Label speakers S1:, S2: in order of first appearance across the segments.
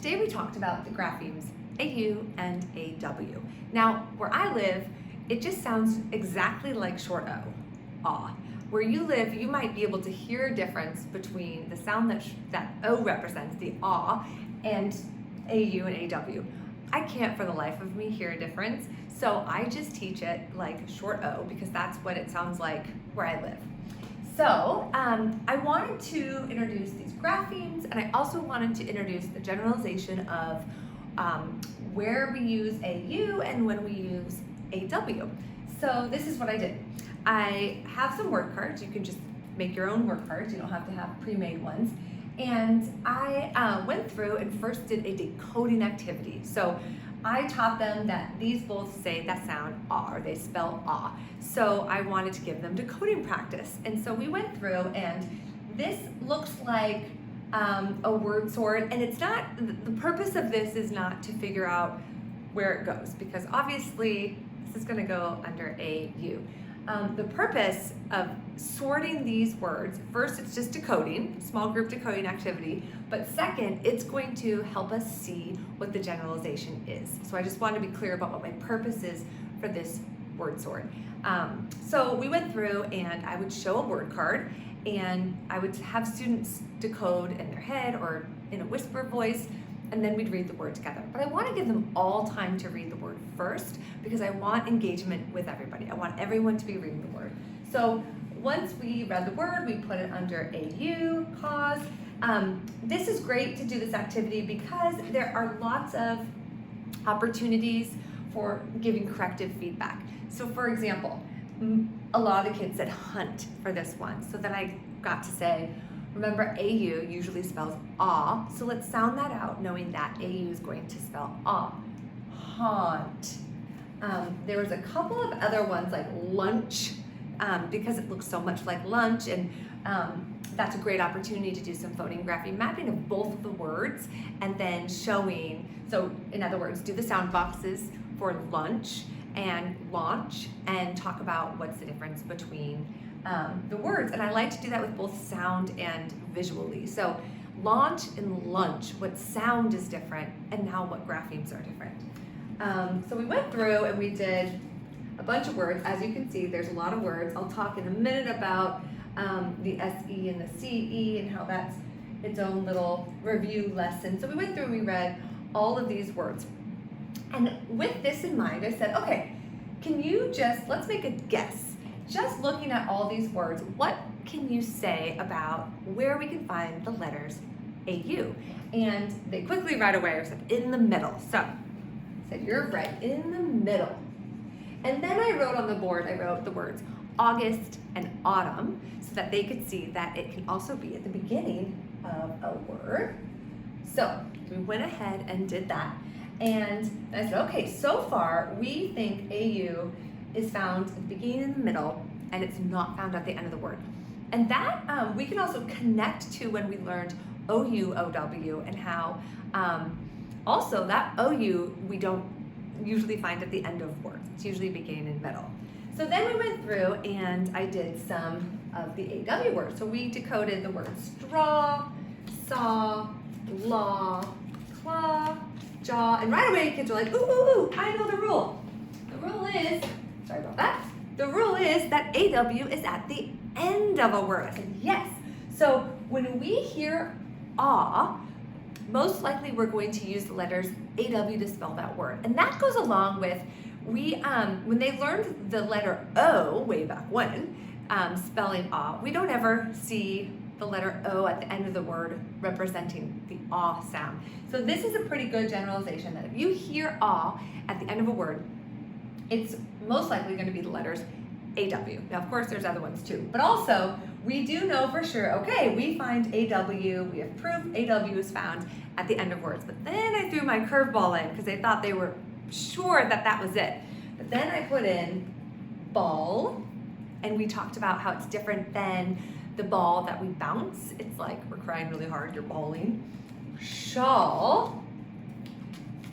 S1: today we talked about the graphemes AU and AW. Now, where I live, it just sounds exactly like short O, ah. Where you live, you might be able to hear a difference between the sound that O represents, the ah, and AU and AW. I can't for the life of me hear a difference, so I just teach it like short O because that's what it sounds like where I live. So I wanted to introduce these graphemes, and I also wanted to introduce the generalization of where we use AU and when we use AW. So this is what I did. I have some word cards. You can just make your own word cards. You don't have to have pre-made ones. And I went through and first did a decoding activity. So I taught them that these both say that sound ah, or they spell ah. So I wanted to give them decoding practice. And so we went through, and this looks like a word sort, and it's not, the purpose of this is not to figure out where it goes, because obviously this is gonna go under AU. The purpose of sorting these words, first it's just decoding, small group decoding activity, but second, it's going to help us see what the generalization is. So I just want to be clear about what my purpose is for this word sort. So we went through and I would show a word card and I would have students decode in their head or in a whisper voice, and then we'd read the word together. But I want to give them all time to read the word first because I want engagement with everybody. I want everyone to be reading the word. So once we read the word, we put it under AU, cause. This is great to do this activity because there are lots of opportunities for giving corrective feedback. So for example, a lot of the kids said hunt for this one. So then I got to say, remember, AU usually spells ah, so let's sound that out knowing that AU is going to spell ah. Haunt. There was a couple of other ones like lunch, because it looks so much like lunch, and that's a great opportunity to do some phonetic grapheme mapping of both of the words and then showing, so in other words, do the sound boxes for lunch and launch and talk about what's the difference between the words. And I like to do that with both sound and visually. So launch and lunch, what sound is different, and now what graphemes are different. So we went through and we did a bunch of words. As you can see, there's a lot of words. I'll talk in a minute about the SE and the CE and how that's its own little review lesson. So we went through and we read all of these words. And with this in mind, I said, okay, can you let's make a guess. Just looking at all these words, what can you say about where we can find the letters AU? And they quickly right away said in the middle. So I said, you're right, in the middle. And then I wrote on the board, I wrote the words August and autumn so that they could see that it can also be at the beginning of a word. So we went ahead and did that. And I said, okay, so far we think AU is found at the beginning and the middle, and it's not found at the end of the word. And that we can also connect to when we learned OU, OW, and how also that OU we don't usually find at the end of words. It's usually beginning and middle. So then we went through and I did some of the AW words. So we decoded the words straw, saw, law, claw, jaw, and right away kids were like, ooh, ooh, ooh, I know the rule. The rule is, sorry about that, the rule is that AW is at the end of a word. I said, yes. So when we hear ah, most likely we're going to use the letters AW to spell that word. And that goes along with, when they learned the letter O way back when, spelling ah, we don't ever see the letter O at the end of the word representing the ah sound. So this is a pretty good generalization that if you hear ah at the end of a word, it's most likely going to be the letters AW. Now, of course, there's other ones too, but also we do know for sure, okay, we find AW, we have proof AW is found at the end of words. But then I threw my curveball in because they thought they were sure that that was it. But then I put in ball, and we talked about how it's different than the ball that we bounce. It's like we're crying really hard, you're bawling. Shawl,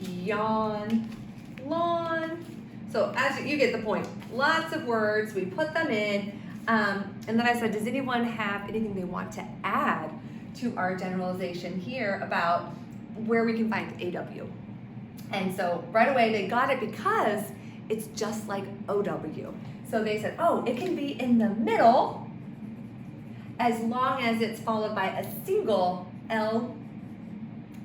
S1: yawn, lawn. So as you get the point, lots of words, we put them in, and then I said, does anyone have anything they want to add to our generalization here about where we can find AW. And so right away they got it because it's just like OW. So they said, oh, it can be in the middle as long as it's followed by a single L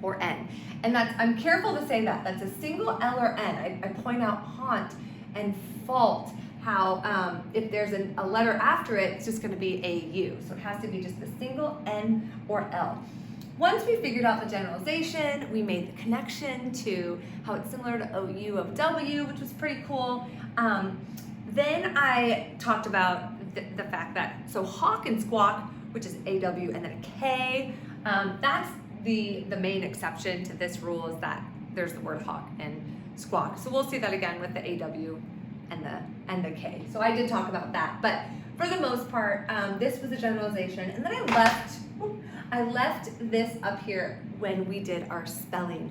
S1: or N. And I'm careful to say that. That's a single L or N. I point out haunt and fault, how if there's a letter after it, it's just going to be AU. So it has to be just a single N or L. Once we figured out the generalization, we made the connection to how it's similar to OU of W, which was pretty cool. Then I talked about the fact that, so hawk and squawk, which is AW and then a K, that's the main exception to this rule, is that there's the word hawk and squawk. So we'll see that again with the AW and the K. So I did talk about that, but for the most part, this was a generalization. And then I left this up here when we did our spelling.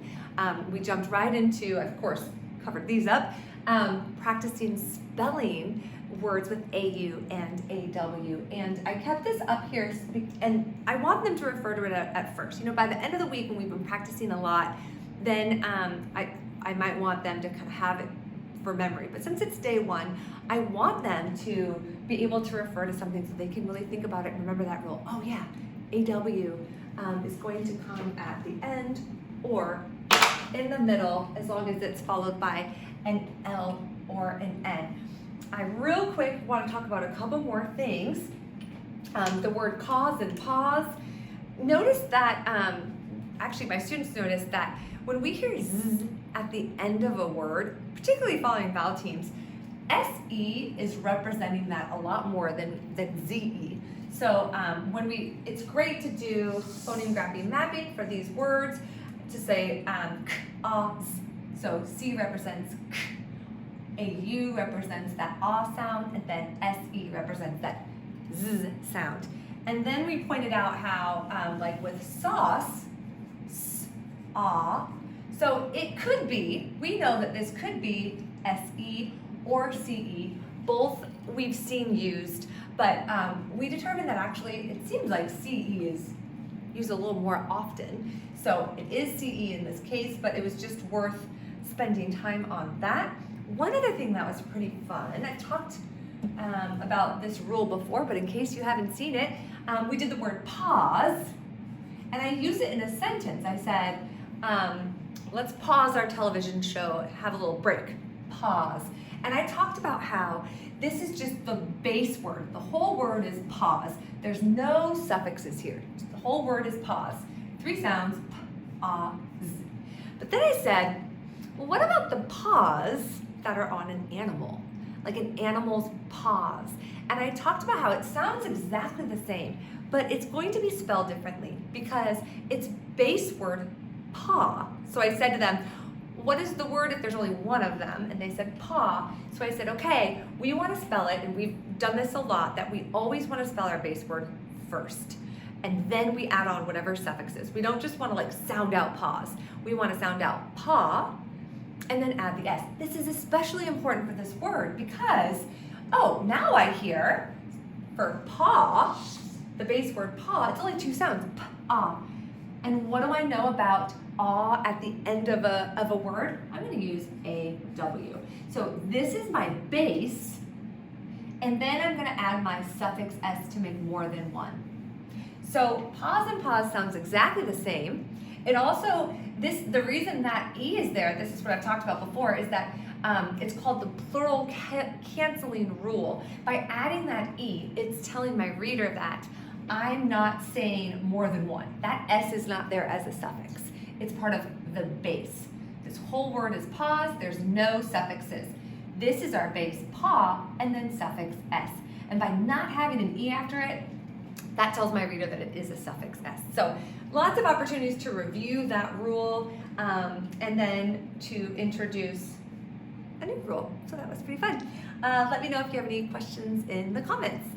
S1: We jumped right into, of course, covered these up, practicing spelling words with AU and AW. And I kept this up here, and I want them to refer to it at first. You know, by the end of the week when we've been practicing a lot, then I might want them to kind of have it for memory. But since it's day one, I want them to be able to refer to something so they can really think about it and remember that rule. Oh yeah, AW is going to come at the end or in the middle as long as it's followed by an L or an N. I real quick want to talk about a couple more things. The word cause and pause. Notice that, actually my students noticed that when we hear Z at the end of a word, particularly following vowel teams, SE is representing that a lot more than ZE. So it's great to do phoneme grapheme mapping for these words to say k, ah, z. So C represents k, AU represents that ah sound, and then SE represents that Z sound. And then we pointed out how, like with sauce, S, ah, so it could be, we know that this could be SE or CE, both we've seen used, but we determined that actually it seems like CE is used a little more often. So it is CE in this case, but it was just worth spending time on that. One other thing that was pretty fun, I talked about this rule before, but in case you haven't seen it, we did the word pause, and I used it in a sentence. I said, let's pause our television show, have a little break, pause. And I talked about how this is just the base word. The whole word is pause. There's no suffixes here. The whole word is pause. 3 sounds, p, ah, z. But then I said, well, what about the paws that are on an animal? Like an animal's paws. And I talked about how it sounds exactly the same, but it's going to be spelled differently because it's base word paw. So I said to them, what is the word if there's only one of them? And they said paw. So I said, okay, we want to spell it, and we've done this a lot, that we always want to spell our base word first. And then we add on whatever suffixes. We don't just want to like sound out paws. We want to sound out paw and then add the S. This is especially important for this word because, oh, now I hear for paw, the base word paw, it's only 2 sounds, p, ah. And what do I know about ah at the end of a word? I'm going to use AW. So this is my base, and then I'm going to add my suffix S to make more than 1. So pause and pause sounds exactly the same. It also, the reason that E is there, this is what I've talked about before, is that it's called the plural canceling rule. By adding that E, it's telling my reader that I'm not saying more than 1. That S is not there as a suffix. It's part of the base. This whole word is pause, there's no suffixes. This is our base, paw, and then suffix S. And by not having an E after it, that tells my reader that it is a suffix S. So lots of opportunities to review that rule and then to introduce a new rule. So that was pretty fun. Let me know if you have any questions in the comments.